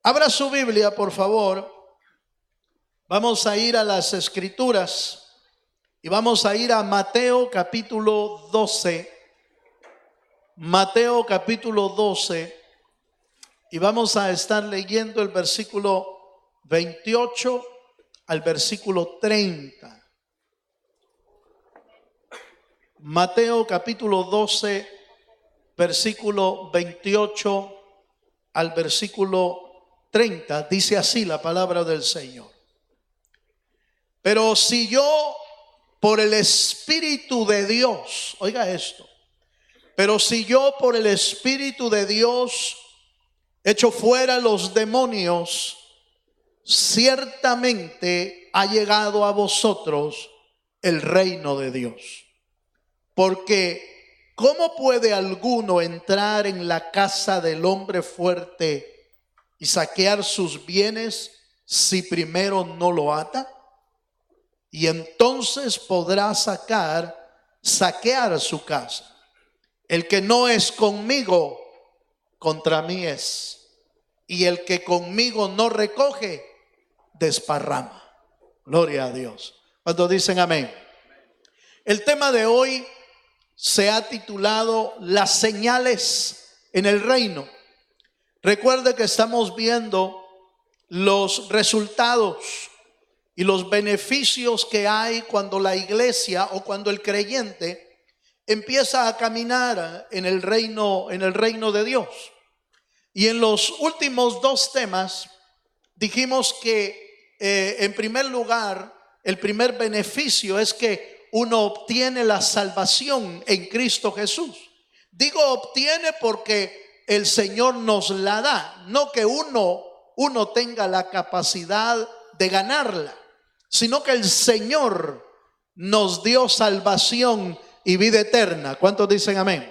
Abra su Biblia, por favor. Vamos a ir a las Escrituras y vamos a ir a Mateo capítulo 12. Mateo capítulo 12 y vamos a estar leyendo el versículo 28 al versículo 30. Mateo capítulo 12, versículo 28 al versículo 30, dice así la palabra del Señor. Pero si yo por el Espíritu de Dios, oiga esto, pero si yo por el Espíritu de Dios echo fuera los demonios, ciertamente ha llegado a vosotros el reino de Dios. Porque ¿cómo puede alguno entrar en la casa del hombre fuerte y saquear sus bienes si primero no lo ata? Y entonces podrá saquear su casa. El que no es conmigo, contra mí es. Y el que conmigo no recoge, desparrama. Gloria a Dios. ¿Cuántos dicen amén? El tema de hoy se ha titulado Las señales en el reino. Recuerde que estamos viendo los resultados y los beneficios que hay cuando la iglesia o cuando el creyente empieza a caminar en el reino de Dios. Y en los últimos dos temas dijimos que en primer lugar, el primer beneficio es que uno obtiene la salvación en Cristo Jesús. Digo obtiene porque el Señor nos la da, no que uno tenga la capacidad de ganarla, sino que el Señor nos dio salvación y vida eterna. ¿Cuántos dicen amén?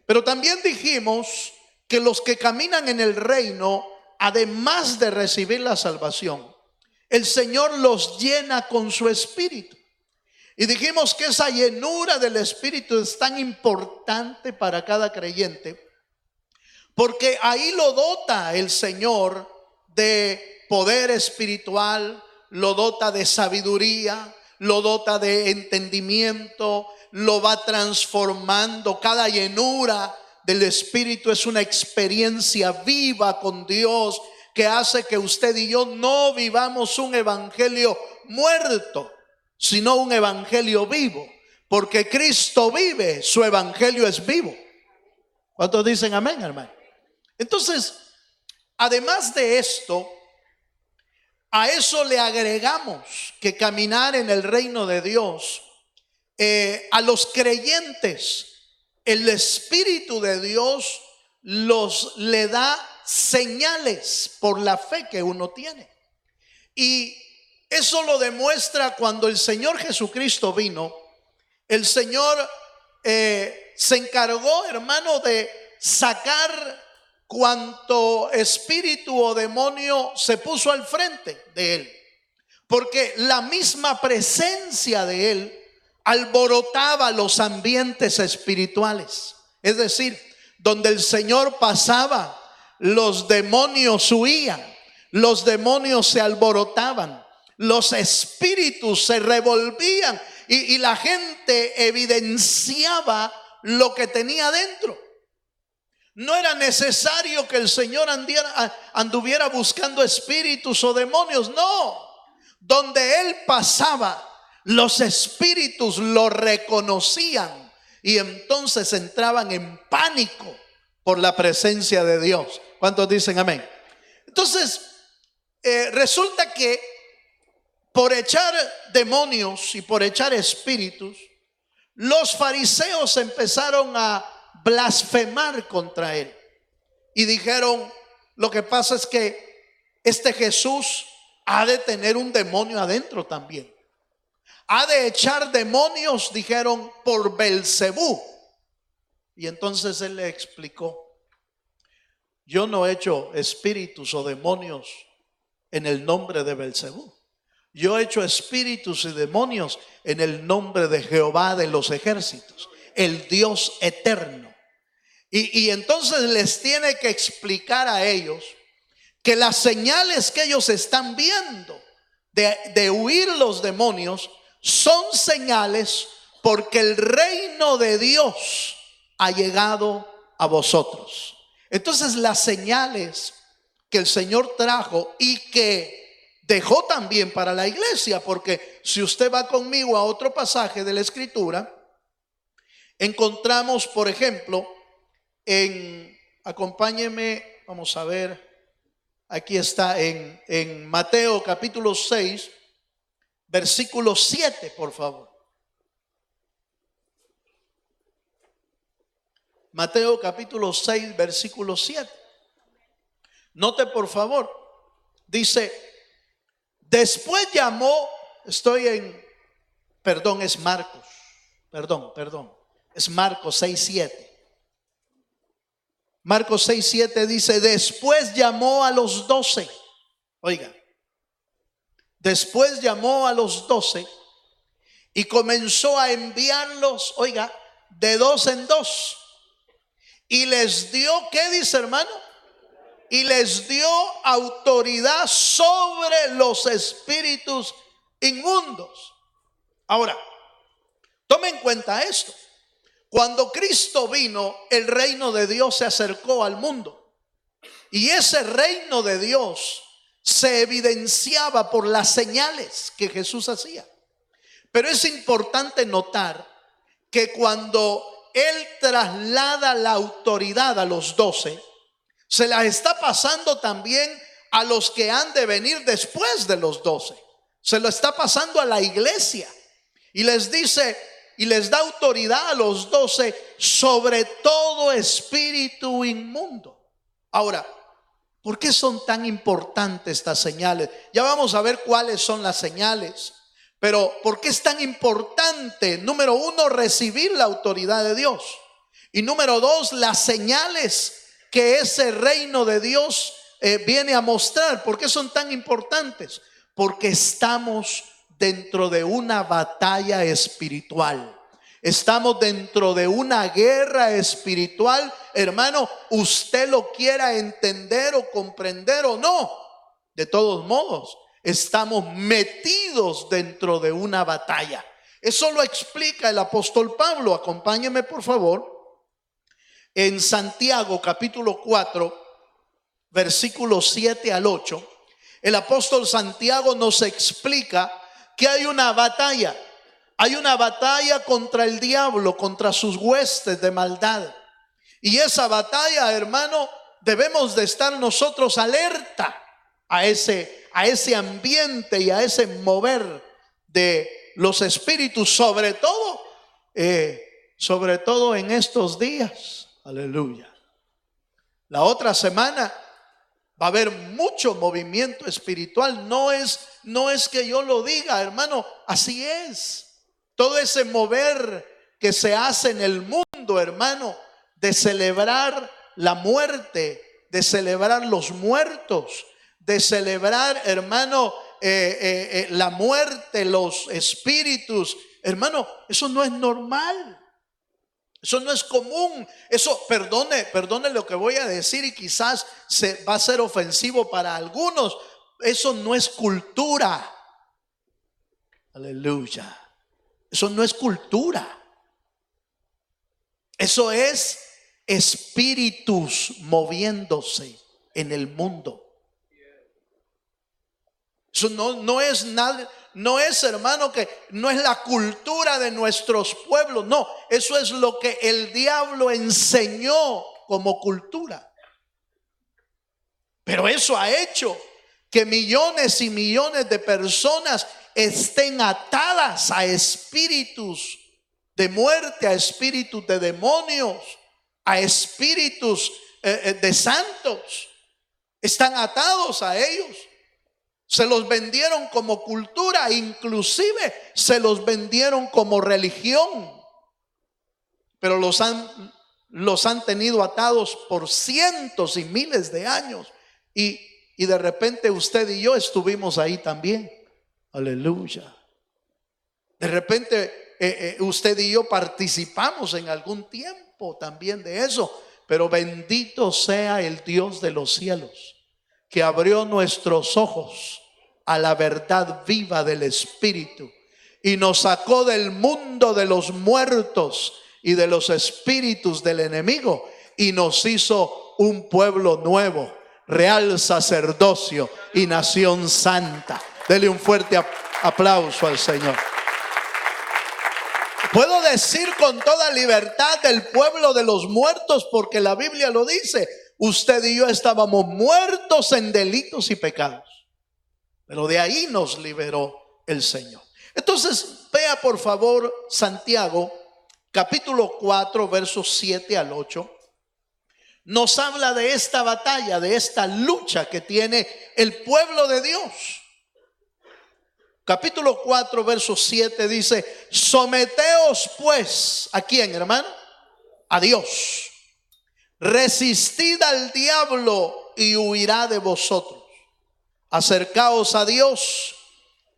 Pero también dijimos que los que caminan en el reino, además de recibir la salvación, el Señor los llena con su Espíritu. Y dijimos que esa llenura del Espíritu es tan importante para cada creyente, porque ahí lo dota el Señor de poder espiritual, lo dota de sabiduría, lo dota de entendimiento, lo va transformando. Cada llenura del Espíritu es una experiencia viva con Dios que hace que usted y yo no vivamos un evangelio muerto, sino un evangelio vivo, porque Cristo vive, su evangelio es vivo. ¿Cuántos dicen amén, hermano? Entonces, además de esto, a eso le agregamos que caminar en el reino de Dios, a los creyentes, el Espíritu de Dios le da señales por la fe que uno tiene. Y eso lo demuestra cuando el Señor Jesucristo vino. El Señor se encargó, hermano, de sacar cuanto espíritu o demonio se puso al frente de él, porque la misma presencia de él alborotaba los ambientes espirituales. Es decir, donde el Señor pasaba, los demonios huían, los demonios se alborotaban, los espíritus se revolvían y la gente evidenciaba lo que tenía dentro. No era necesario que el Señor anduviera buscando espíritus o demonios, no. Donde Él pasaba, los espíritus lo reconocían y entonces entraban en pánico por la presencia de Dios. ¿Cuántos dicen amén? Entonces, resulta que por echar demonios y por echar espíritus, los fariseos empezaron a blasfemar contra él y dijeron: lo que pasa es que este Jesús ha de tener un demonio adentro también, ha de echar demonios, dijeron, por Belcebú. Y entonces él le explicó: yo no echo espíritus o demonios en el nombre de Belcebú, yo echo espíritus y demonios en el nombre de Jehová de los ejércitos, el Dios eterno. Y entonces les tiene que explicar a ellos que las señales que ellos están viendo de huir los demonios son señales porque el reino de Dios ha llegado a vosotros. Entonces las señales que el Señor trajo y que dejó también para la iglesia, porque si usted va conmigo a otro pasaje de la Escritura, encontramos, por ejemplo, acompáñeme, vamos a ver, aquí está en Mateo capítulo 6, versículo 7, por favor. Mateo capítulo 6, versículo 7. Note por favor, dice, después llamó, es Marcos, es Marcos 6, 7. Marcos 6, 7 dice, después llamó a los 12. Oiga, después llamó a los 12 y comenzó a enviarlos, oiga, de dos en dos. Y les dio, ¿qué dice, hermano? Y les dio autoridad sobre los espíritus inmundos. Ahora, tome en cuenta esto. Cuando Cristo vino, el reino de Dios se acercó al mundo. Y ese reino de Dios se evidenciaba por las señales que Jesús hacía. Pero es importante notar que cuando Él traslada la autoridad a los 12, se las está pasando también a los que han de venir después de los 12. Se lo está pasando a la iglesia. Y les dice, y les da autoridad a los 12 sobre todo espíritu inmundo. Ahora, ¿por qué son tan importantes estas señales? Ya vamos a ver cuáles son las señales. Pero ¿por qué es tan importante? Número 1, recibir la autoridad de Dios. Y número 2, las señales que ese reino de Dios viene a mostrar. ¿Por qué son tan importantes? Porque estamos dentro de una batalla espiritual. Estamos dentro de una guerra espiritual, hermano, usted lo quiera entender o comprender o no. De todos modos, estamos metidos dentro de una batalla. Eso lo explica el apóstol Pablo. Acompáñeme por favor. En Santiago capítulo 4, versículos 7 al 8, el apóstol Santiago nos explica que hay una batalla. Hay una batalla contra el diablo, contra sus huestes de maldad. Y esa batalla, hermano, debemos de estar nosotros alerta a ese ambiente y a ese mover de los espíritus, sobre todo en estos días. Aleluya. La otra semana va a haber mucho movimiento espiritual. No es que yo lo diga, hermano, así es. Todo ese mover que se hace en el mundo, hermano, de celebrar la muerte, de celebrar los muertos, de celebrar, hermano, la muerte, los espíritus, hermano, eso no es normal. Eso no es común. Eso, perdone lo que voy a decir y quizás va a ser ofensivo para algunos. Eso no es cultura. Aleluya. Eso no es cultura. Eso es espíritus moviéndose en el mundo. Eso no es nada. No es, hermano, que no es la cultura de nuestros pueblos. No, eso es lo que el diablo enseñó como cultura. Pero eso ha hecho que millones y millones de personas estén atadas a espíritus de muerte, a espíritus de demonios, a espíritus de santos. Están atados a ellos. Se los vendieron como cultura, inclusive se los vendieron como religión. Pero los han tenido atados por cientos y miles de años. Y de repente usted y yo estuvimos ahí también. Aleluya. De repente usted y yo participamos en algún tiempo también de eso. Pero bendito sea el Dios de los cielos, que abrió nuestros ojos a la verdad viva del Espíritu y nos sacó del mundo de los muertos y de los espíritus del enemigo y nos hizo un pueblo nuevo, real sacerdocio y nación santa. Dele un fuerte aplauso al Señor. Puedo decir con toda libertad del pueblo de los muertos, porque la Biblia lo dice. Usted y yo estábamos muertos en delitos y pecados, pero de ahí nos liberó el Señor. Entonces vea por favor Santiago capítulo 4 versos 7 al 8. Nos habla de esta batalla, de esta lucha que tiene el pueblo de Dios. Capítulo 4 verso 7 dice: someteos pues, ¿a quién, hermano? A Dios. Resistid al diablo y huirá de vosotros. Acercaos a Dios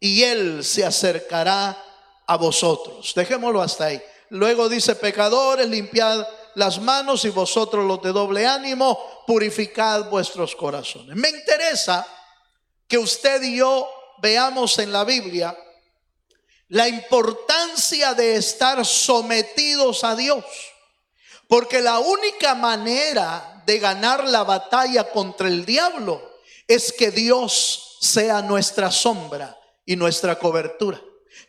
y Él se acercará a vosotros. Dejémoslo hasta ahí. Luego dice: pecadores, limpiad las manos, y vosotros los de doble ánimo, purificad vuestros corazones. Me interesa que usted y yo veamos en la Biblia la importancia de estar sometidos a Dios, porque la única manera de ganar la batalla contra el diablo es que Dios sea nuestra sombra y nuestra cobertura.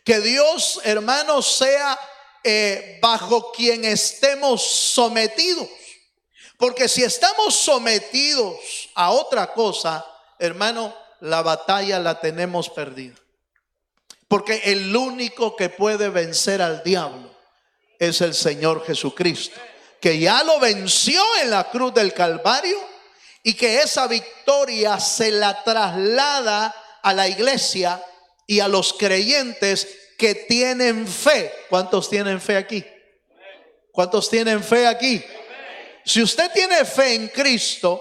Que Dios, hermanos, sea bajo quien estemos sometidos. Porque si estamos sometidos a otra cosa, hermano, la batalla la tenemos perdida. Porque el único que puede vencer al diablo es el Señor Jesucristo, que ya lo venció en la cruz del Calvario, y que esa victoria se la traslada a la iglesia y a los creyentes que tienen fe. ¿Cuántos tienen fe aquí? ¿Cuántos tienen fe aquí? Si usted tiene fe en Cristo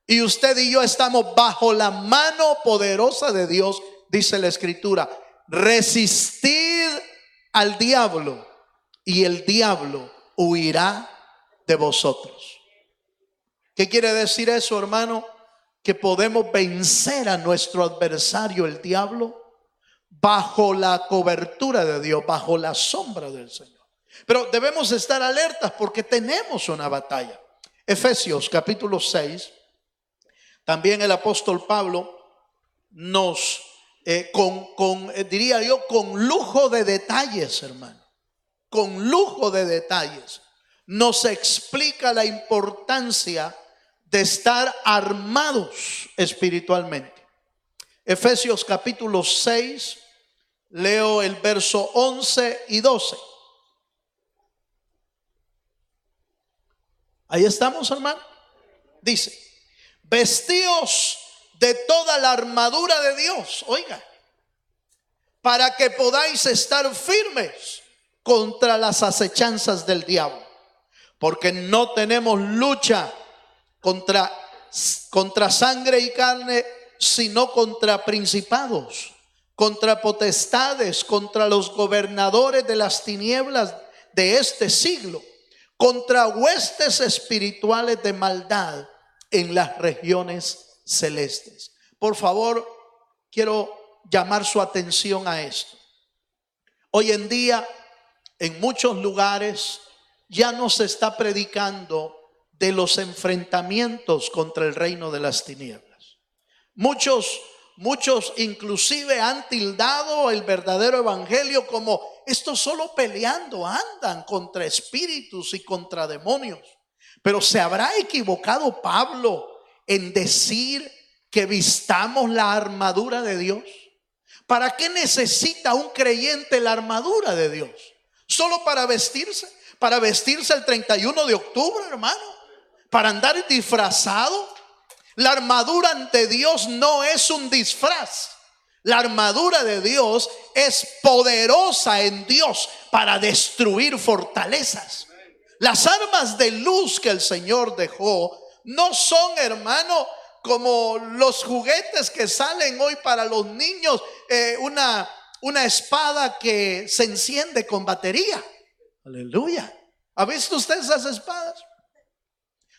y usted y yo estamos bajo la mano poderosa de Dios, dice la Escritura: resistid al diablo y el diablo huirá de vosotros. ¿Qué quiere decir eso, hermano? Que podemos vencer a nuestro adversario, el diablo, bajo la cobertura de Dios, bajo la sombra del Señor. Pero debemos estar alertas porque tenemos una batalla. Efesios capítulo 6, también el apóstol Pablo nos, diría yo, con lujo de detalles, hermano, con lujo de detalles, nos explica la importancia de estar armados espiritualmente. Efesios capítulo 6, leo el verso 11 y 12. Ahí estamos, hermano. Dice: vestíos de toda la armadura de Dios, oiga, para que podáis estar firmes contra las acechanzas del diablo, porque no tenemos lucha contra sangre y carne, sino contra principados, contra potestades, contra los gobernadores de las tinieblas de este siglo, contra huestes espirituales de maldad en las regiones celestes. Por favor, quiero llamar su atención a esto. Hoy en día, en muchos lugares, ya no se está predicando de los enfrentamientos contra el reino de las tinieblas. Muchos inclusive han tildado el verdadero evangelio como: estos solo peleando andan contra espíritus y contra demonios. Pero ¿se habrá equivocado Pablo en decir que vistamos la armadura de Dios? ¿Para qué necesita un creyente la armadura de Dios? ¿Solo para vestirse? ¿Para vestirse el 31 de octubre, hermano? ¿Para andar disfrazado? La armadura ante Dios no es un disfraz. La armadura de Dios es poderosa en Dios para destruir fortalezas. Las armas de luz que el Señor dejó no son, hermano, como los juguetes que salen hoy para los niños, una espada que se enciende con batería. Aleluya. ¿Ha visto usted esas espadas?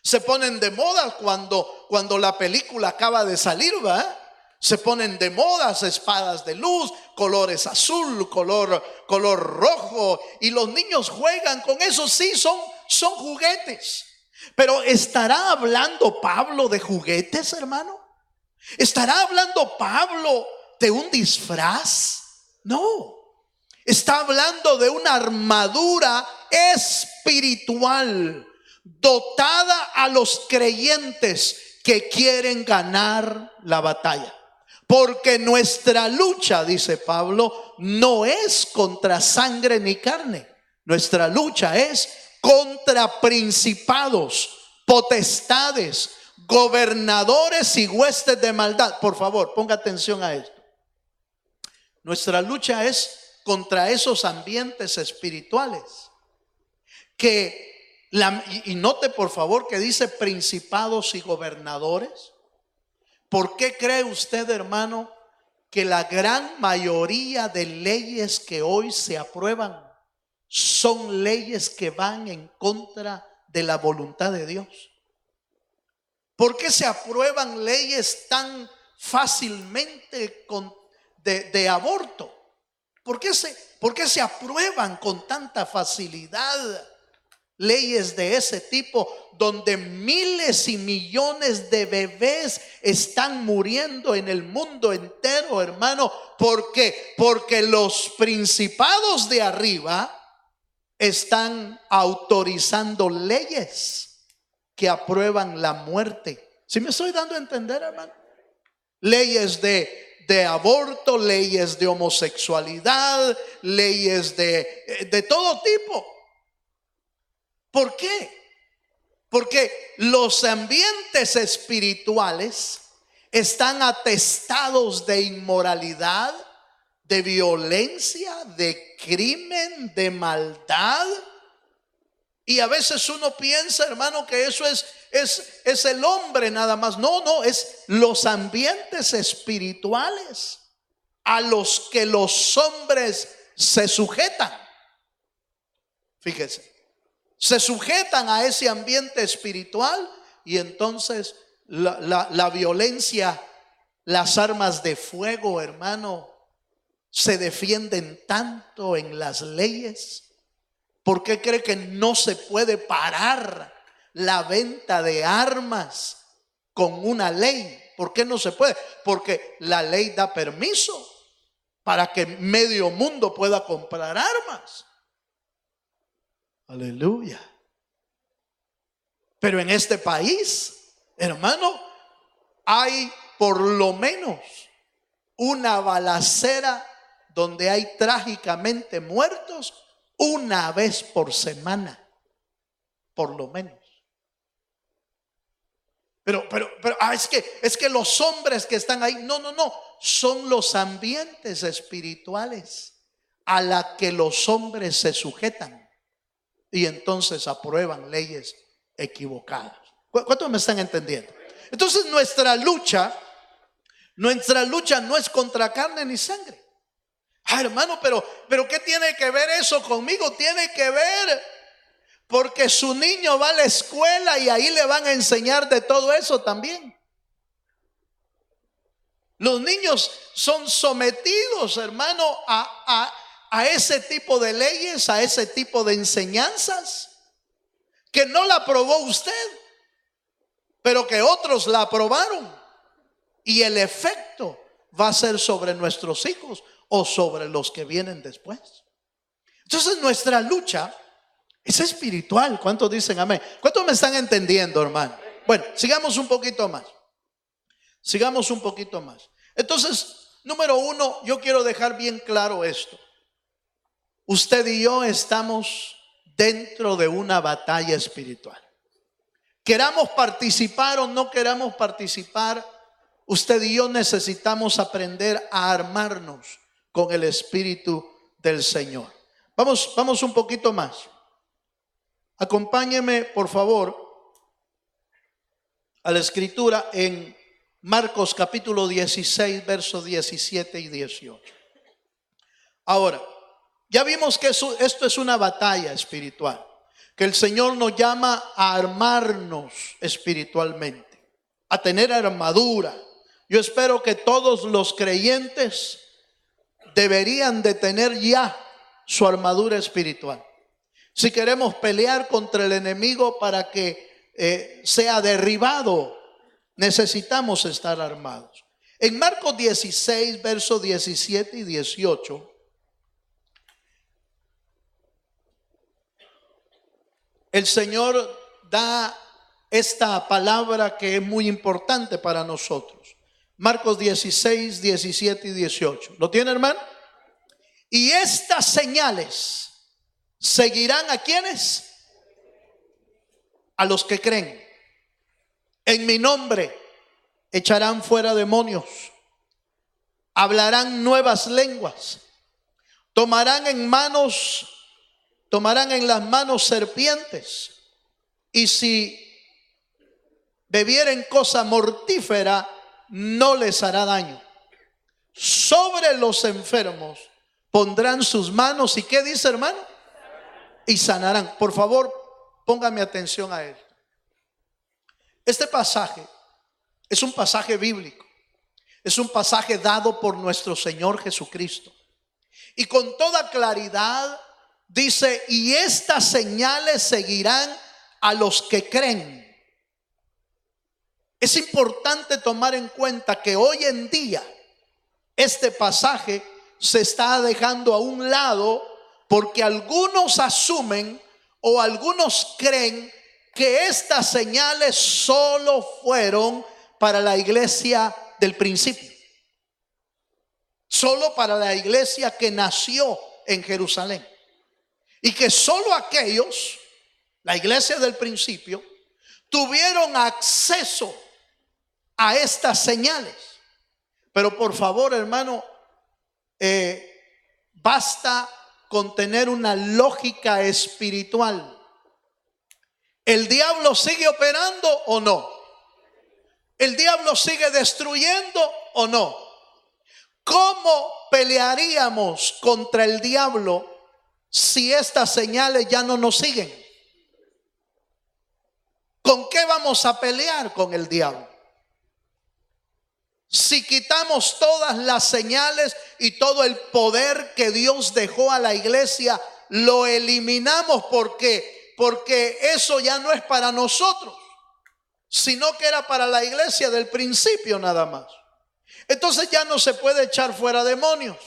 Se ponen de moda cuando la película acaba de salir, ¿va? Se ponen de moda espadas de luz, colores azul, color rojo, y los niños juegan con eso. Sí, son juguetes. Pero ¿estará hablando Pablo de juguetes, hermano? ¿Estará hablando Pablo de un disfraz? No. Está hablando de una armadura espiritual dotada a los creyentes que quieren ganar la batalla. Porque nuestra lucha, dice Pablo, no es contra sangre ni carne. Nuestra lucha es contra principados, potestades, gobernadores y huestes de maldad. Por favor, ponga atención a esto. Nuestra lucha es contra esos ambientes espirituales y note por favor que dice principados y gobernadores. ¿Por qué cree usted, hermano, que la gran mayoría de leyes que hoy se aprueban son leyes que van en contra de la voluntad de Dios? ¿Por qué se aprueban leyes tan fácilmente de aborto? ¿Por qué se aprueban con tanta facilidad leyes de ese tipo, donde miles y millones de bebés están muriendo en el mundo entero, hermano? Porque los principados de arriba están autorizando leyes que aprueban la muerte. ¿Sí me estoy dando a entender, hermano? Leyes de aborto, leyes de homosexualidad, leyes de todo tipo. ¿Por qué? Porque los ambientes espirituales están atestados de inmoralidad, de violencia, de crimen, de maldad. Y a veces uno piensa, hermano, que eso es el hombre nada más. No, es los ambientes espirituales a los que los hombres se sujetan. Fíjese. Se sujetan a ese ambiente espiritual y entonces la violencia, las armas de fuego, hermano, se defienden tanto en las leyes. ¿Por qué cree que no se puede parar la venta de armas con una ley? ¿Por qué no se puede? Porque la ley da permiso para que medio mundo pueda comprar armas. Aleluya. Pero en este país, hermano, hay por lo menos una balacera donde hay trágicamente muertos una vez por semana, por lo menos. Pero es que los hombres que están ahí, no, son los ambientes espirituales a la que los hombres se sujetan. Y entonces aprueban leyes equivocadas. ¿Cuántos me están entendiendo? Entonces nuestra lucha no es contra carne ni sangre. Hermano, pero ¿qué tiene que ver eso conmigo? Tiene que ver porque su niño va a la escuela y ahí le van a enseñar de todo eso también. Los niños son sometidos, hermano, a ese tipo de leyes, a ese tipo de enseñanzas que no la aprobó usted, pero que otros la aprobaron, y el efecto va a ser sobre nuestros hijos o sobre los que vienen después. Entonces nuestra lucha es espiritual. ¿Cuántos dicen amén? ¿Cuántos me están entendiendo, hermano? Bueno, sigamos un poquito más. Entonces, número uno, yo quiero dejar bien claro esto. Usted y yo estamos dentro de una batalla espiritual. Queramos participar o no queramos participar, usted y yo necesitamos aprender a armarnos con el Espíritu del Señor. Vamos un poquito más. Acompáñeme, por favor, a la escritura en Marcos capítulo 16, versos 17 y 18. Ahora, ya vimos que esto es una batalla espiritual. que el Señor nos llama a armarnos espiritualmente, a tener armadura. Yo espero que todos los creyentes deberían de tener ya su armadura espiritual. Si queremos pelear contra el enemigo para que sea derribado, necesitamos estar armados. En Marcos 16, versos 17 y 18, el Señor da esta palabra que es muy importante para nosotros. Marcos 16, 17 y 18. ¿Lo tiene, hermano? Y estas señales seguirán ¿a quiénes? A los que creen. En mi nombre echarán fuera demonios, hablarán nuevas lenguas, tomarán en las manos serpientes, y si bebieren cosa mortífera no les hará daño. Sobre los enfermos pondrán sus manos y ¿qué dice, hermano? Y sanarán. Por favor, póngame atención a él. Este pasaje es un pasaje bíblico. Es un pasaje dado por nuestro Señor Jesucristo. Y con toda claridad dice, y estas señales seguirán a los que creen. Es importante tomar en cuenta que hoy en día este pasaje se está dejando a un lado porque algunos asumen o algunos creen que estas señales solo fueron para la iglesia del principio, solo para la iglesia que nació en Jerusalén, y que solo aquellos, la iglesia del principio, tuvieron acceso a estas señales. Pero por favor, hermano, basta con tener una lógica espiritual. ¿El diablo sigue operando o no? ¿El diablo sigue destruyendo o no? ¿Cómo pelearíamos contra el diablo si estas señales ya no nos siguen? ¿Con qué vamos a pelear con el diablo? Si quitamos todas las señales y todo el poder que Dios dejó a la iglesia, lo eliminamos porque eso ya no es para nosotros, sino que era para la iglesia del principio nada más. Entonces ya no se puede echar fuera demonios.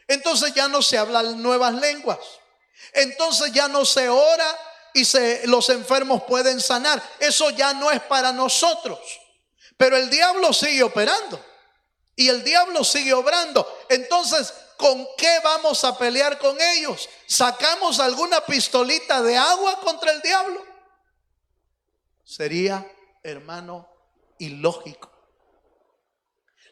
Entonces ya no se hablan nuevas lenguas. Entonces ya no se ora y los enfermos pueden sanar. Eso ya no es para nosotros. Pero el diablo sigue operando y el diablo sigue obrando. Entonces, ¿con qué vamos a pelear con ellos? ¿Sacamos alguna pistolita de agua contra el diablo? Sería, hermano, ilógico.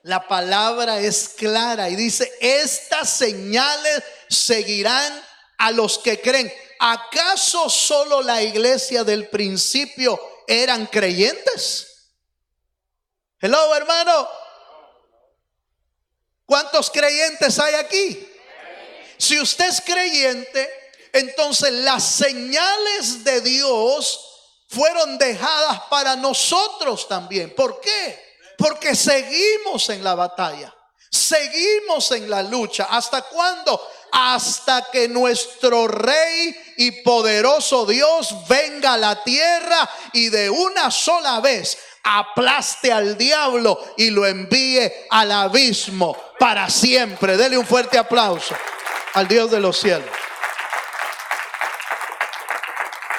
La palabra es clara y dice, estas señales seguirán a los que creen. ¿Acaso solo la iglesia del principio eran creyentes? Hello, hermano. ¿Cuántos creyentes hay aquí? Si usted es creyente, entonces las señales de Dios fueron dejadas para nosotros también. ¿Por qué? Porque seguimos en la batalla, seguimos en la lucha. ¿Hasta cuándo? Hasta que nuestro Rey y poderoso Dios venga a la tierra y de una sola vez aplaste al diablo y lo envíe al abismo para siempre. Dele un fuerte aplauso al Dios de los cielos.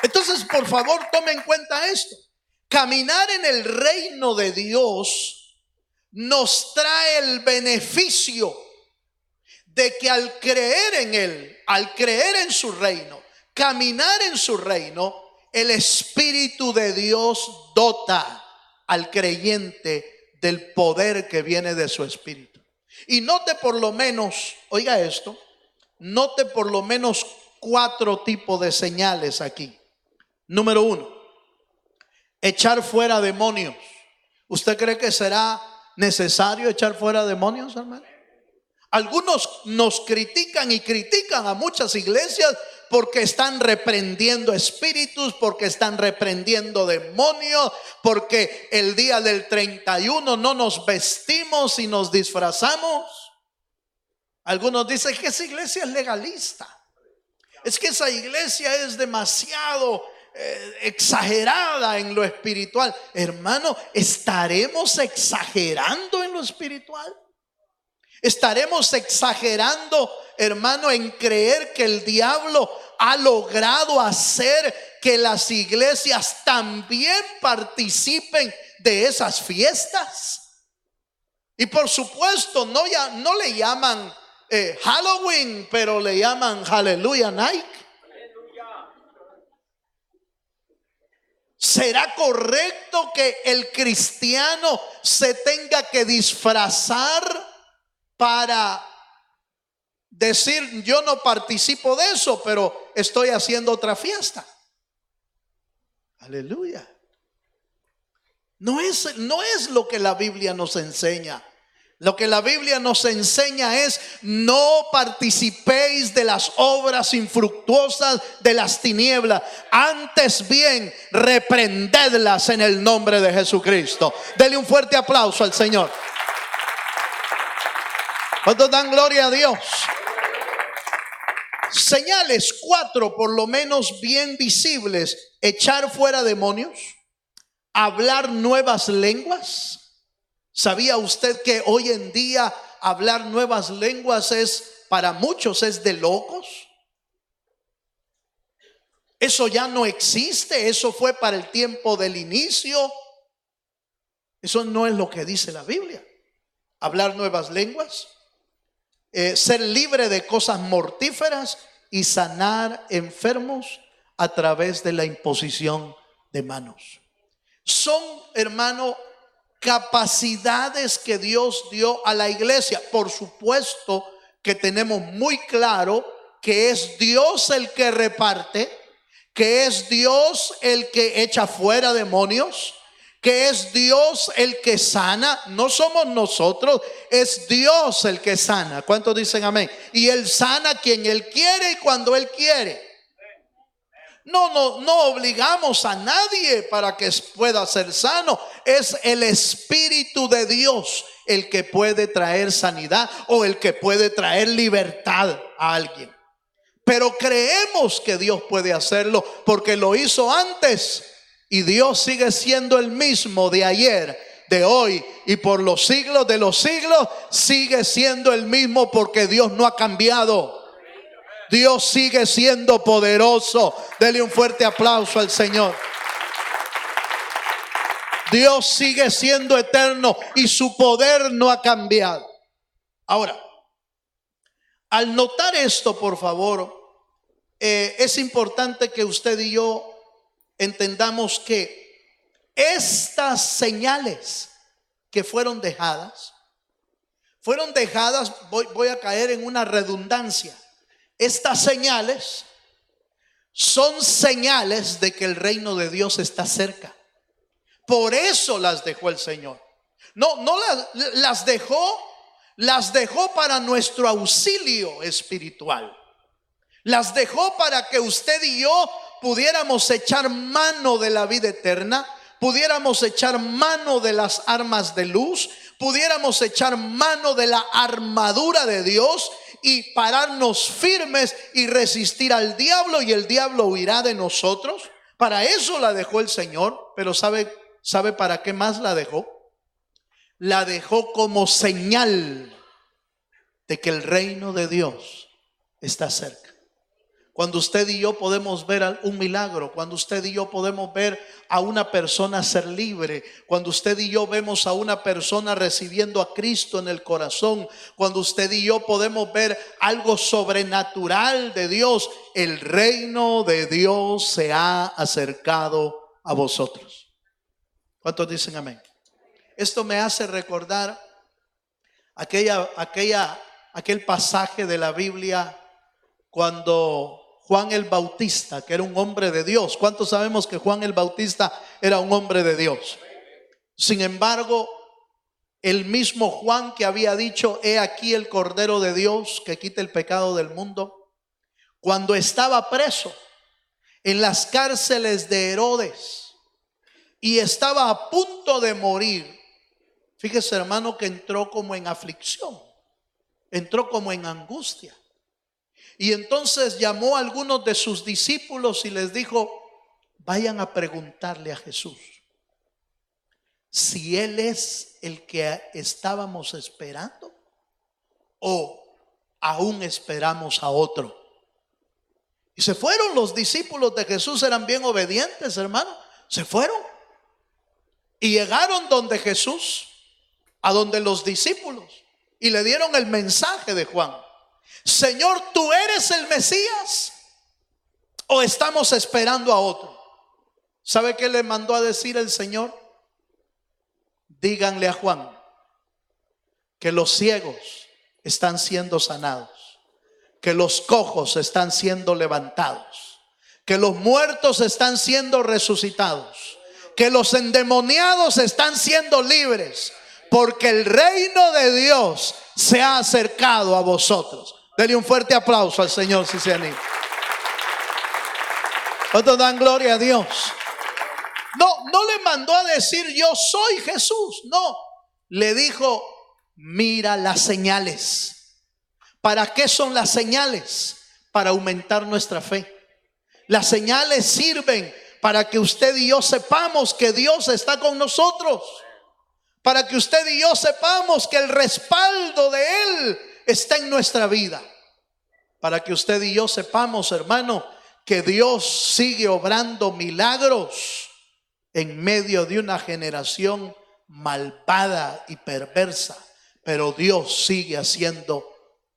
Entonces, por favor, tome en cuenta esto. Caminar en el reino de Dios nos trae el beneficio de que al creer en Él, al creer en su reino, caminar en su reino, el Espíritu de Dios dota al creyente del poder que viene de su espíritu. Y note por lo menos, oiga esto, note por lo menos 4 tipos de señales aquí. Número 1, echar fuera demonios. ¿Usted cree que será necesario echar fuera demonios, hermano? Algunos nos critican y critican a muchas iglesias porque están reprendiendo espíritus, porque están reprendiendo demonios, porque el día del 31 no nos vestimos y nos disfrazamos. Algunos dicen que esa iglesia es legalista, es que esa iglesia es demasiado exagerada en lo espiritual. Hermano, ¿estaremos exagerando en lo espiritual? ¿Estaremos exagerando, hermano, en creer que el diablo ha logrado hacer que las iglesias también participen de esas fiestas? Y por supuesto no le llaman Halloween, pero le llaman Hallelujah Night. ¿Será correcto que el cristiano se tenga que disfrazar para decir yo no participo de eso, pero estoy haciendo otra fiesta? Aleluya. No es lo que la Biblia nos enseña. Lo que la Biblia nos enseña es: no participéis de las obras infructuosas de las tinieblas, antes bien reprendedlas en el nombre de Jesucristo. Dele un fuerte aplauso al Señor. ¿Cuántos dan gloria a Dios? Señales 4 por lo menos bien visibles: echar fuera demonios, hablar nuevas lenguas. ¿Sabía usted que hoy en día hablar nuevas lenguas para muchos es de locos? Eso ya no existe, eso fue para el tiempo del inicio. Eso no es lo que dice la Biblia. Hablar nuevas lenguas, ser libre de cosas mortíferas y sanar enfermos a través de la imposición de manos. Son, hermano, capacidades que Dios dio a la iglesia. Por supuesto que tenemos muy claro que es Dios el que reparte, que es Dios el que echa fuera demonios, que es Dios el que sana. No somos nosotros, es Dios el que sana. ¿Cuántos dicen amén? Y Él sana a quien Él quiere y cuando Él quiere. No obligamos a nadie para que pueda ser sano. Es el Espíritu de Dios el que puede traer sanidad o el que puede traer libertad a alguien. Pero creemos que Dios puede hacerlo porque lo hizo antes, y Dios sigue siendo el mismo de ayer, de hoy y por los siglos de los siglos. Sigue siendo el mismo porque Dios no ha cambiado. Dios sigue siendo poderoso. Dele un fuerte aplauso al Señor. Dios sigue siendo eterno y su poder no ha cambiado. Ahora, al notar esto, por favor, es importante que usted y yo entendamos que estas señales que fueron dejadas, voy a caer en una redundancia. Estas señales son señales de que el reino de Dios está cerca. Por eso las dejó el Señor. No las dejó para nuestro auxilio espiritual. Las dejó para que usted y yo pudiéramos echar mano de la vida eterna, pudiéramos echar mano de las armas de luz, pudiéramos echar mano de la armadura de Dios y pararnos firmes y resistir al diablo, y el diablo huirá de nosotros. Para eso la dejó el Señor. Pero ¿sabe para qué más la dejó? La dejó como señal de que el reino de Dios está cerca. Cuando usted y yo podemos ver un milagro, cuando usted y yo podemos ver a una persona ser libre, cuando usted y yo vemos a una persona recibiendo a Cristo en el corazón, cuando usted y yo podemos ver algo sobrenatural de Dios, el reino de Dios se ha acercado a vosotros. ¿Cuántos dicen amén? Esto me hace recordar aquel pasaje de la Biblia cuando Juan el Bautista, que era un hombre de Dios. ¿Cuántos sabemos que Juan el Bautista era un hombre de Dios? Sin embargo, el mismo Juan que había dicho: he aquí el Cordero de Dios que quita el pecado del mundo, cuando estaba preso en las cárceles de Herodes y estaba a punto de morir. Fíjese, hermano, que entró como en aflicción, entró como en angustia. Y entonces llamó a algunos de sus discípulos y les dijo: vayan a preguntarle a Jesús si Él es el que estábamos esperando o aún esperamos a otro. Y se fueron. Los discípulos de Jesús eran bien obedientes, hermano. Se fueron y llegaron donde Jesús, a donde los discípulos, y le dieron el mensaje de Juan: Señor, ¿tú eres el Mesías o estamos esperando a otro? ¿Sabe qué le mandó a decir el Señor? Díganle a Juan que los ciegos están siendo sanados, que los cojos están siendo levantados, que los muertos están siendo resucitados, que los endemoniados están siendo libres, porque el reino de Dios se ha acercado a vosotros. Denle un fuerte aplauso al Señor si se anima. ¿Cuántos dan gloria a Dios? No le mandó a decir yo soy Jesús. No, le dijo: mira las señales. ¿Para qué son las señales? Para aumentar nuestra fe. Las señales sirven para que usted y yo sepamos que Dios está con nosotros, para que usted y yo sepamos que el respaldo de Él está en nuestra vida, para que usted y yo sepamos, hermano, que Dios sigue obrando milagros en medio de una generación malvada y perversa, pero Dios sigue haciendo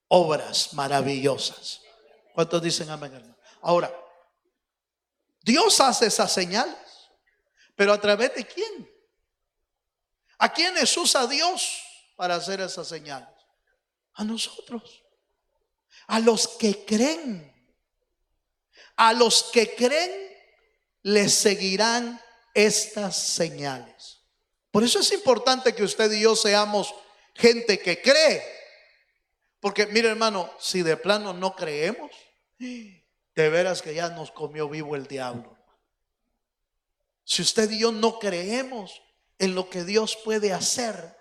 obras maravillosas. ¿Cuántos dicen amén, hermano? Ahora, Dios hace esas señales, pero ¿a través de quién? ¿A quiénes usa Dios para hacer esas señales? A nosotros, a los que creen. A los que creen les seguirán estas señales. Por eso es importante que usted y yo seamos gente que cree. Porque mire, hermano, si de plano no creemos, de veras que ya nos comió vivo el diablo. Si usted y yo no creemos en lo que Dios puede hacer,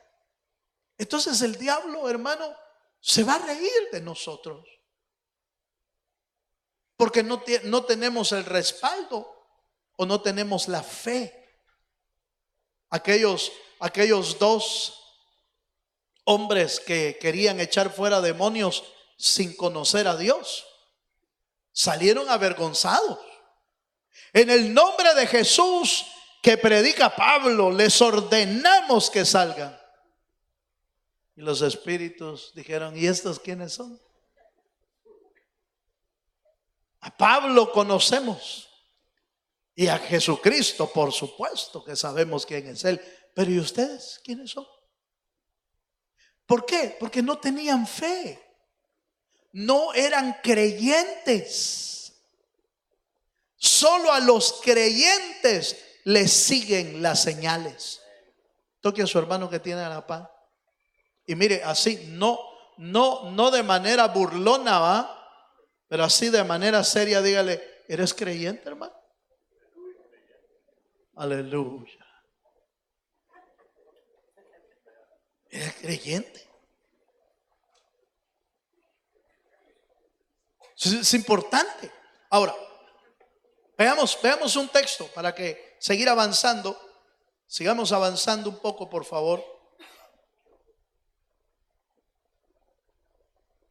entonces el diablo, hermano, se va a reír de nosotros, porque no tenemos el respaldo o no tenemos la fe. Aquellos dos hombres que querían echar fuera demonios sin conocer a Dios salieron avergonzados. En el nombre de Jesús que predica Pablo, les ordenamos que salgan. Y los espíritus dijeron: ¿y estos quiénes son? A Pablo conocemos y a Jesucristo, por supuesto que sabemos quién es Él, pero ¿y ustedes quiénes son? ¿Por qué? Porque no tenían fe, no eran creyentes. Solo a los creyentes les siguen las señales. Toque a su hermano que tiene a la par y mire, así, no de manera burlona, ¿va? Pero así de manera seria, dígale: ¿eres creyente, hermano? Aleluya. ¿Eres creyente? Es importante. Ahora, veamos un texto para que seguir avanzando. Sigamos avanzando un poco, por favor.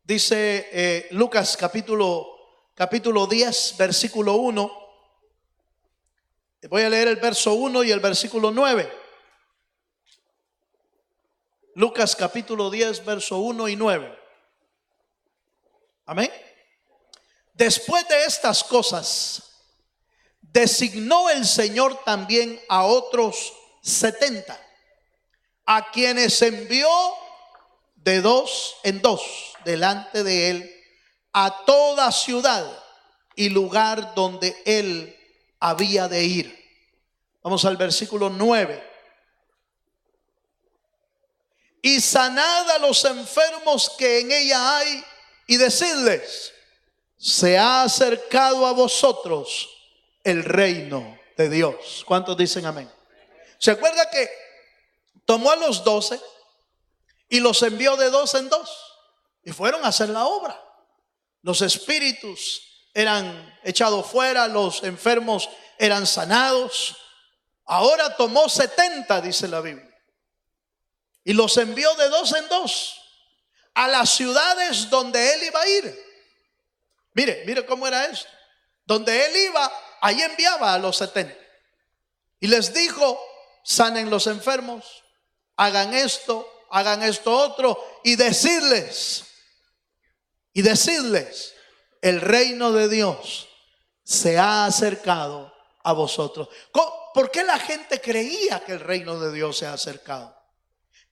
Dice Lucas capítulo 10, versículo 1. Voy a leer el verso 1 y el versículo 9. Lucas capítulo 10, verso 1 y 9. Amén. Después de estas cosas, designó el Señor también a otros 70, a quienes envió de dos en dos delante de él a toda ciudad y lugar donde él había de ir. Vamos al versículo 9. Y sanad a los enfermos que en ella hay, y decidles: se ha acercado a vosotros el reino de Dios. ¿Cuántos dicen amén? ¿Se acuerda que tomó a los 12 y los envió de dos en dos y fueron a hacer la obra? Los espíritus eran echados fuera, los enfermos eran sanados. Ahora tomó 70, dice la Biblia, y los envió de dos en dos a las ciudades donde él iba a ir. Mire cómo era esto. Donde él iba, ahí enviaba a los 70. Y les dijo: sanen los enfermos, hagan esto otro, y decidles, el reino de Dios se ha acercado a vosotros. ¿Por qué la gente creía que el reino de Dios se ha acercado?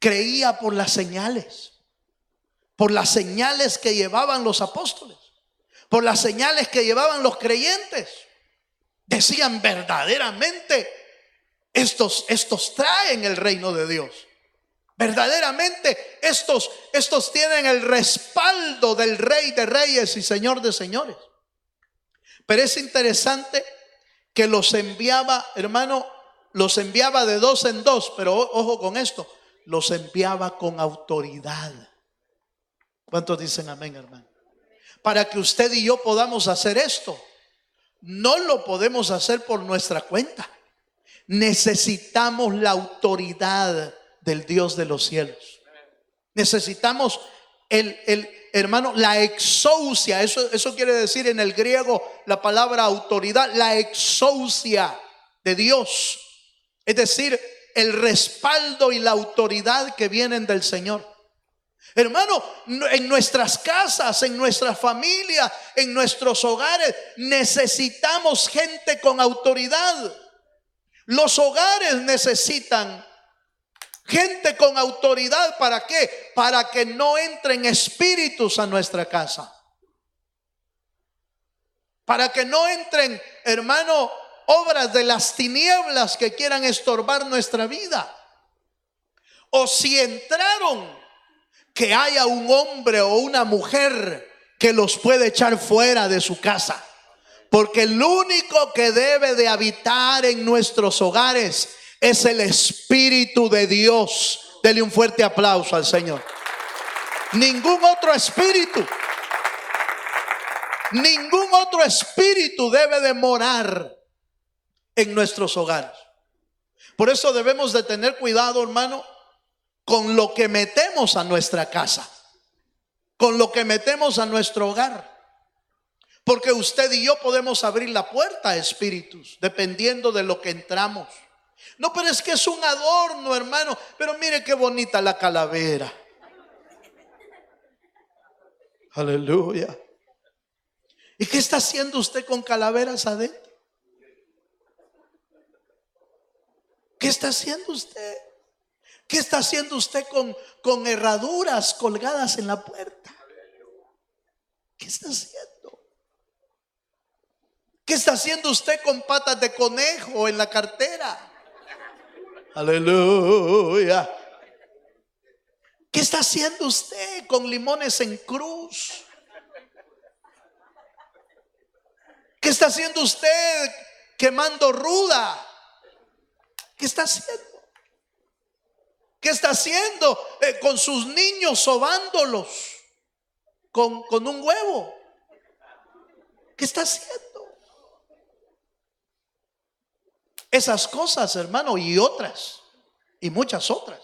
Creía por las señales que llevaban los apóstoles, por las señales que llevaban los creyentes. Decían: verdaderamente estos traen el reino de Dios. Verdaderamente estos tienen el respaldo del Rey de Reyes y Señor de Señores. Pero es interesante que los enviaba, hermano, los enviaba de dos en dos. Pero ojo con esto, los enviaba con autoridad. ¿Cuántos dicen amén, hermano? Para que usted y yo podamos hacer esto, no lo podemos hacer por nuestra cuenta. Necesitamos la autoridad del Dios de los cielos. Necesitamos hermano, la exousia. Eso quiere decir en el griego la palabra autoridad, la exousia de Dios. Es decir, el respaldo y la autoridad que vienen del Señor. Hermano, en nuestras casas, en nuestra familia, en nuestros hogares, necesitamos gente con autoridad. Los hogares necesitan gente con autoridad. ¿Para qué? Para que no entren espíritus a nuestra casa. Para que no entren, hermano, obras de las tinieblas que quieran estorbar nuestra vida. O si entraron, que haya un hombre o una mujer que los puede echar fuera de su casa. Porque el único que debe de habitar en nuestros hogares es el Espíritu de Dios. Dele un fuerte aplauso al Señor. Ningún otro espíritu debe de morar en nuestros hogares. Por eso debemos de tener cuidado, hermano, con lo que metemos a nuestra casa, con lo que metemos a nuestro hogar. Porque usted y yo podemos abrir la puerta a espíritus dependiendo de lo que entramos. No, pero es que es un adorno, hermano. Pero mire qué bonita la calavera. Aleluya. ¿Y qué está haciendo usted con calaveras adentro? ¿Qué está haciendo usted? ¿Qué está haciendo usted con herraduras colgadas en la puerta? ¿Qué está haciendo? ¿Qué está haciendo usted con patas de conejo en la cartera? Aleluya. ¿Qué está haciendo usted con limones en cruz? ¿Qué está haciendo usted quemando ruda? ¿Qué está haciendo? ¿Qué está haciendo con sus niños sobándolos con un huevo? ¿Qué está haciendo? Esas cosas, hermano, y otras, y muchas otras,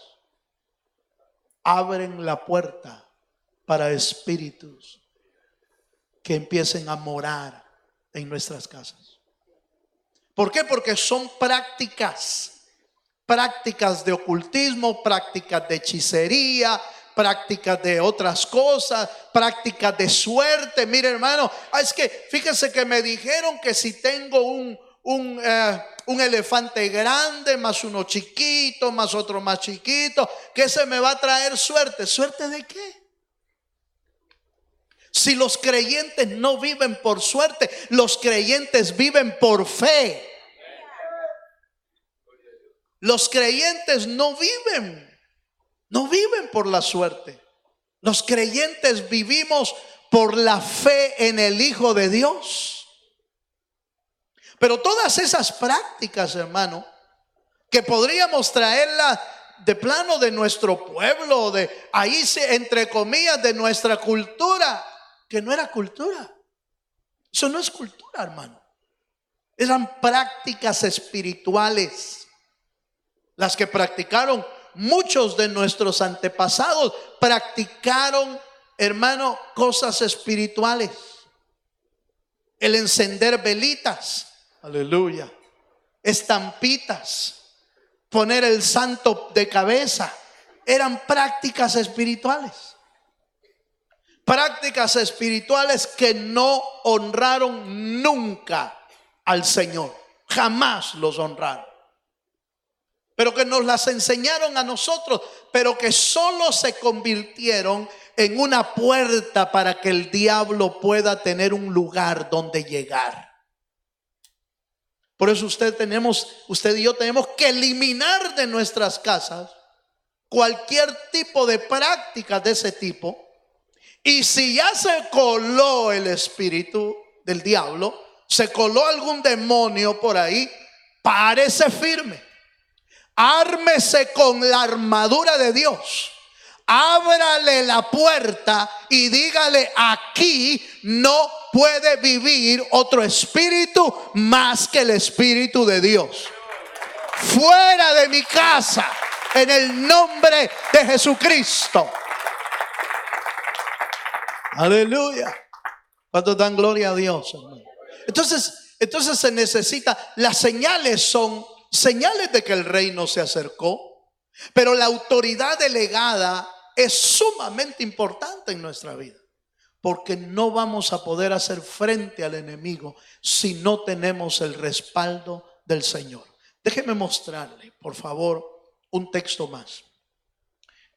abren la puerta para espíritus que empiecen a morar en nuestras casas. ¿Por qué? Porque son prácticas de ocultismo, prácticas de hechicería, prácticas de otras cosas, prácticas de suerte. Mire, hermano, es que fíjese que me dijeron que si tengo un elefante grande más uno chiquito más otro más chiquito, que ese me va a traer suerte. ¿Suerte de qué? Si los creyentes no viven por suerte, los creyentes viven por fe. Los creyentes no viven por la suerte. Los creyentes vivimos por la fe en el Hijo de Dios. Pero todas esas prácticas, hermano, que podríamos traerlas de plano de nuestro pueblo, de ahí entre comillas de nuestra cultura, que no era cultura. Eso no es cultura, hermano. Eran prácticas espirituales, las que practicaron muchos de nuestros antepasados. Practicaron, hermano, cosas espirituales. El encender velitas, aleluya, estampitas, poner el santo de cabeza, eran prácticas espirituales. Prácticas espirituales que no honraron nunca al Señor, jamás los honraron, pero que nos las enseñaron a nosotros, pero que solo se convirtieron en una puerta para que el diablo pueda tener un lugar donde llegar. Por eso usted y yo tenemos que eliminar de nuestras casas cualquier tipo de práctica de ese tipo. Y si ya se coló el espíritu del diablo, se coló algún demonio por ahí, párese firme, ármese con la armadura de Dios, ábrale la puerta y dígale: aquí no puede vivir otro espíritu más que el Espíritu de Dios. Fuera de mi casa, en el nombre de Jesucristo. Aleluya. ¿Cuántos dan gloria a Dios, hermano? Entonces se necesita, las señales son señales de que el reino se acercó, pero la autoridad delegada es sumamente importante en nuestra vida, porque no vamos a poder hacer frente al enemigo si no tenemos el respaldo del Señor. Déjeme mostrarle, por favor, un texto más.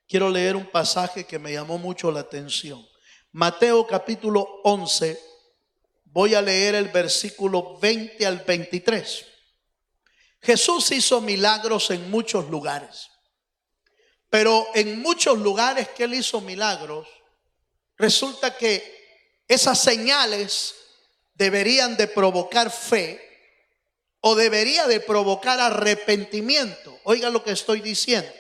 Quiero leer un pasaje que me llamó mucho la atención. Mateo capítulo 11, voy a leer el versículo 20 al 23. Jesús hizo milagros en muchos lugares, pero en muchos lugares que Él hizo milagros, resulta que esas señales deberían de provocar fe o debería de provocar arrepentimiento. Oiga lo que estoy diciendo.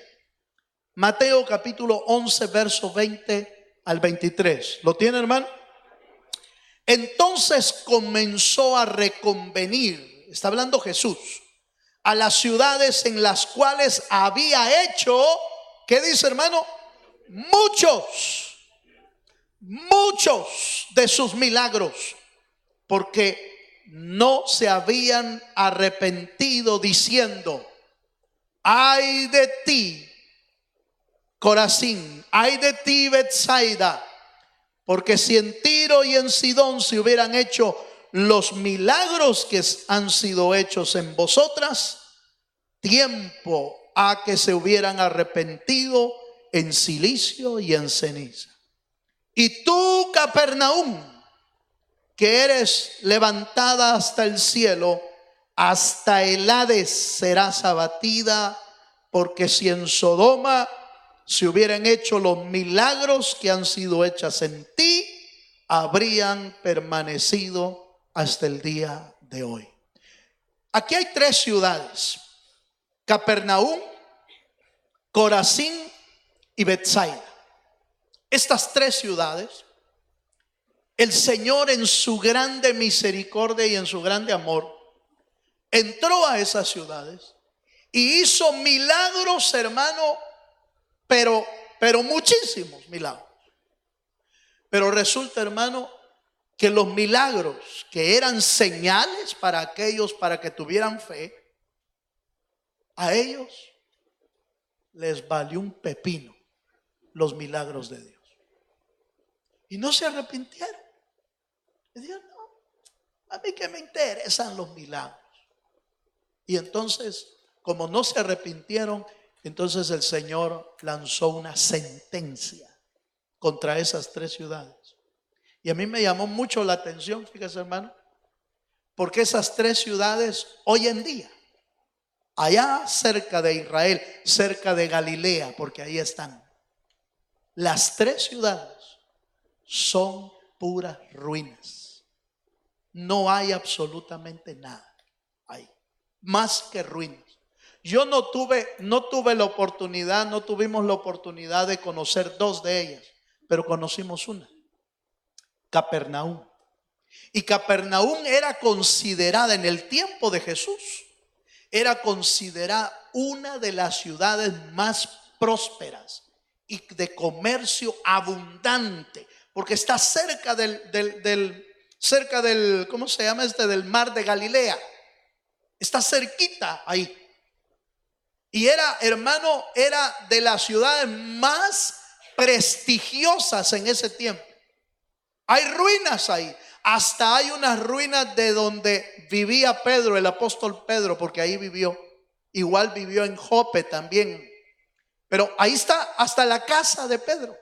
Mateo capítulo 11, verso 20 al 23. ¿Lo tiene, hermano? Entonces comenzó a reconvenir, está hablando Jesús, a las ciudades en las cuales había hecho, ¿qué dice, hermano? Muchos de sus milagros, porque no se habían arrepentido, diciendo: ay de ti, Corazín, ay de ti, Betsaida, porque si en Tiro y en Sidón se hubieran hecho los milagros que han sido hechos en vosotras, tiempo a que se hubieran arrepentido en silicio y en ceniza. Y tú, Capernaum, que eres levantada hasta el cielo, hasta el Hades serás abatida, porque si en Sodoma se hubieran hecho los milagros que han sido hechos en ti, habrían permanecido hasta el día de hoy. Aquí hay tres ciudades: Capernaum, Corazín y Betsaida. Estas tres ciudades, el Señor en su grande misericordia y en su grande amor entró a esas ciudades y hizo milagros, hermano, pero muchísimos milagros. Pero resulta, hermano, que los milagros que eran señales para aquellos, para que tuvieran fe, a ellos les valió un pepino los milagros de Dios. Y no se arrepintieron. Y dijeron: no, a mí que me interesan los milagros. Y entonces, como no se arrepintieron, entonces el Señor lanzó una sentencia contra esas tres ciudades. Y a mí me llamó mucho la atención, fíjese, hermano, porque esas tres ciudades hoy en día, allá cerca de Israel, cerca de Galilea, porque ahí están, las tres ciudades son puras ruinas. No hay absolutamente nada ahí, más que ruinas. Yo no tuvimos la oportunidad de conocer dos de ellas, pero conocimos una, Capernaum. Y Capernaum era considerada en el tiempo de Jesús, era considerada una de las ciudades más prósperas y de comercio abundante, porque está cerca del ¿cómo se llama del mar de Galilea. Está cerquita ahí. Y era, hermano, era de las ciudades más prestigiosas en ese tiempo. Hay ruinas ahí. Hasta hay unas ruinas de donde vivía Pedro, el apóstol Pedro, porque ahí vivió. Igual vivió en Jope también. Pero ahí está hasta la casa de Pedro.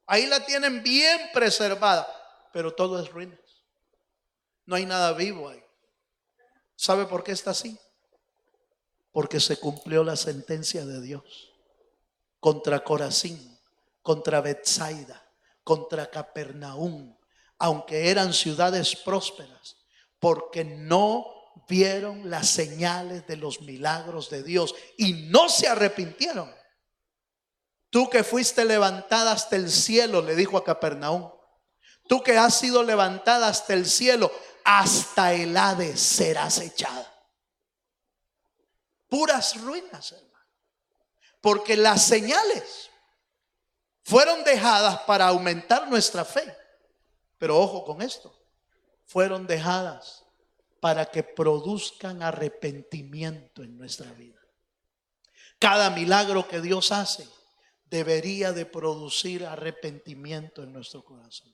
Ahí la tienen bien preservada. Pero todo es ruinas. No hay nada vivo ahí. ¿Sabe por qué está así? Porque se cumplió la sentencia de Dios contra Corazín, contra Betsaida, contra Capernaum, aunque eran ciudades prósperas, porque no vieron las señales de los milagros de Dios y no se arrepintieron. Tú que fuiste levantada hasta el cielo, le dijo a Capernaum, tú que has sido levantada hasta el cielo, hasta el Hades serás echada. Puras ruinas, hermano. Porque las señales fueron dejadas para aumentar nuestra fe. Pero ojo con esto, fueron dejadas para que produzcan arrepentimiento en nuestra vida. Cada milagro que Dios hace debería de producir arrepentimiento en nuestro corazón.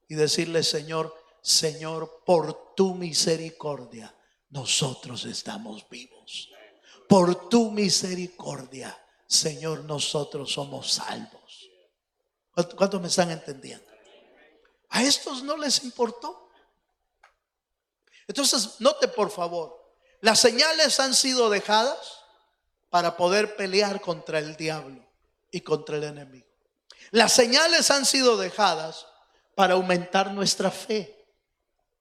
Y decirle, Señor, por tu misericordia, nosotros estamos vivos. Por tu misericordia, Señor, nosotros somos salvos. ¿Cuántos me están entendiendo? A estos no les importó. Entonces, note por favor, las señales han sido dejadas para poder pelear contra el diablo y contra el enemigo. Las señales han sido dejadas para aumentar nuestra fe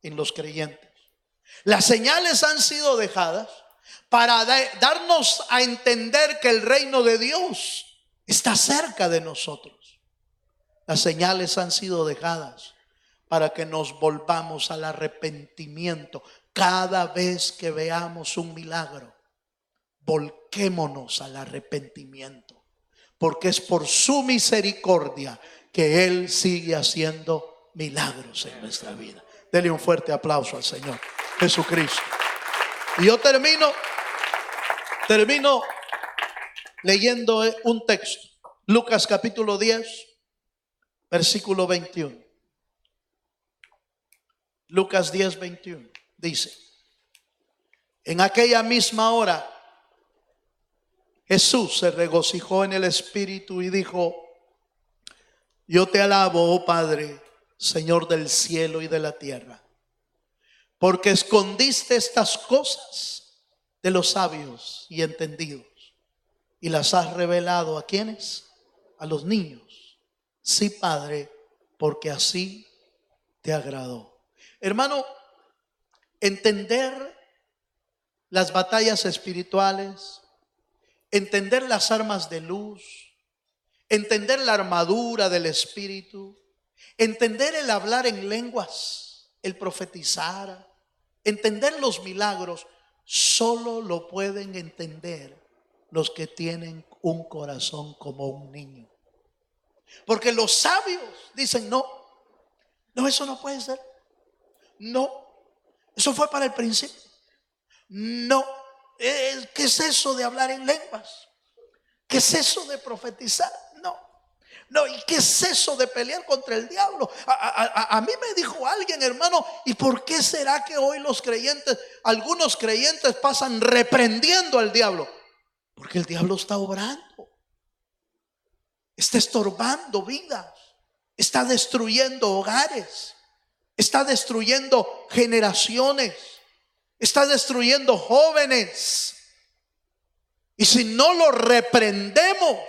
en los creyentes. Las señales han sido dejadas para darnos a entender que el reino de Dios está cerca de nosotros. Las señales han sido dejadas para que nos volvamos al arrepentimiento. Cada vez que veamos un milagro, volquémonos al arrepentimiento, porque es por su misericordia que Él sigue haciendo milagros en nuestra vida. Dele un fuerte aplauso al Señor Jesucristo. Y yo termino leyendo un texto. Lucas capítulo 10, versículo 21. Lucas 10, 21. Dice: en aquella misma hora Jesús se regocijó en el Espíritu y dijo: yo te alabo, oh Padre, Señor del cielo y de la tierra, porque escondiste estas cosas de los sabios y entendidos y las has revelado ¿a quiénes? A los niños. Sí, Padre, porque así te agradó. Hermano, entender las batallas espirituales, entender las armas de luz, entender la armadura del Espíritu, entender el hablar en lenguas, el profetizar, entender los milagros, solo lo pueden entender los que tienen un corazón como un niño. Porque los sabios dicen: no, eso no puede ser. No, eso fue para el principio. No, ¿qué es eso de hablar en lenguas? ¿Qué es eso de profetizar? No, ¿y qué es eso de pelear contra el diablo? A mí me dijo alguien, hermano, ¿y por qué será que hoy algunos creyentes pasan reprendiendo al diablo? Porque el diablo está obrando, está estorbando vidas, está destruyendo hogares, está destruyendo generaciones, está destruyendo jóvenes. Y si no lo reprendemos,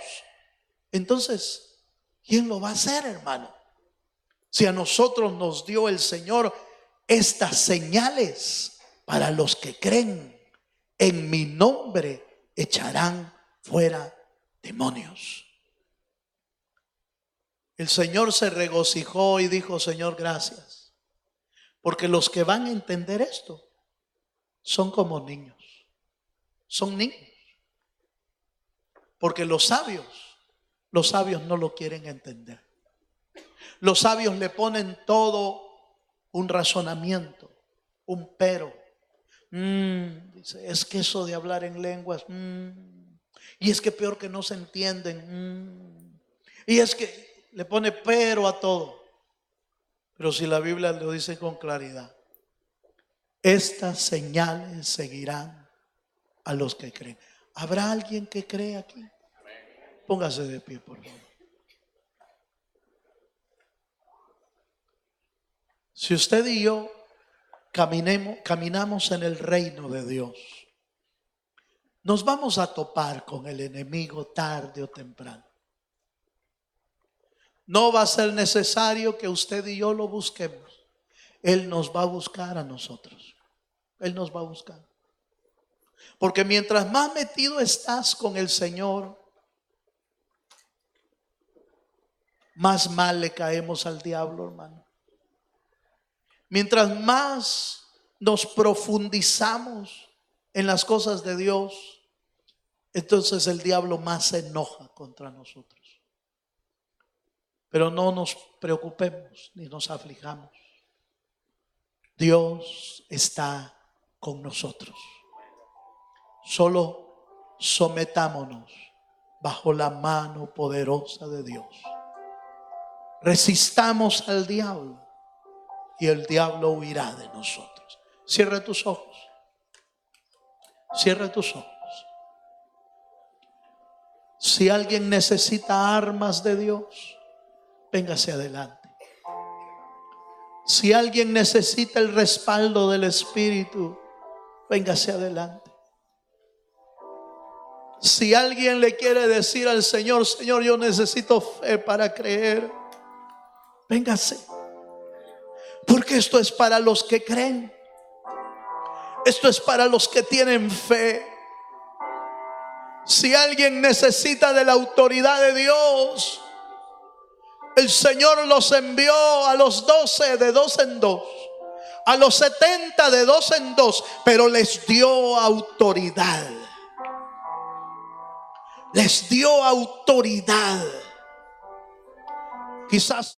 entonces, ¿quién lo va a hacer, hermano? Si a nosotros nos dio el Señor estas señales para los que creen, en mi nombre echarán fuera demonios. El Señor se regocijó y dijo: Señor, gracias, porque los que van a entender esto son como niños, son niños. Porque los sabios no lo quieren entender. Los sabios le ponen todo un razonamiento, un pero. Dice, es que eso de hablar en lenguas, y es que peor que no se entienden, y es que le pone pero a todo. Pero si la Biblia lo dice con claridad: estas señales seguirán a los que creen. ¿Habrá alguien que cree aquí? Póngase de pie, por favor. Si usted y yo caminamos en el reino de Dios, nos vamos a topar con el enemigo tarde o temprano. No va a ser necesario que usted y yo lo busquemos. Él nos va a buscar a nosotros. Él nos va a buscar. Porque mientras más metido estás con el Señor, más mal le caemos al diablo, hermano. Mientras más nos profundizamos en las cosas de Dios, entonces el diablo más se enoja contra nosotros. Pero no nos preocupemos ni nos aflijamos. Dios está con nosotros. Solo sometámonos bajo la mano poderosa de Dios. Resistamos al diablo y el diablo huirá de nosotros. Cierra tus ojos. Cierra tus ojos. Si alguien necesita armas de Dios, véngase adelante. Si alguien necesita el respaldo del Espíritu, véngase adelante. Si alguien le quiere decir al Señor: Señor, yo necesito fe para creer, véngase. Porque esto es para los que creen. Esto es para los que tienen fe. Si alguien necesita de la autoridad de Dios, el Señor los envió a los 12 de 2 en 2, a los 70 de 2 en 2, pero les dio autoridad. Les dio autoridad. Quizás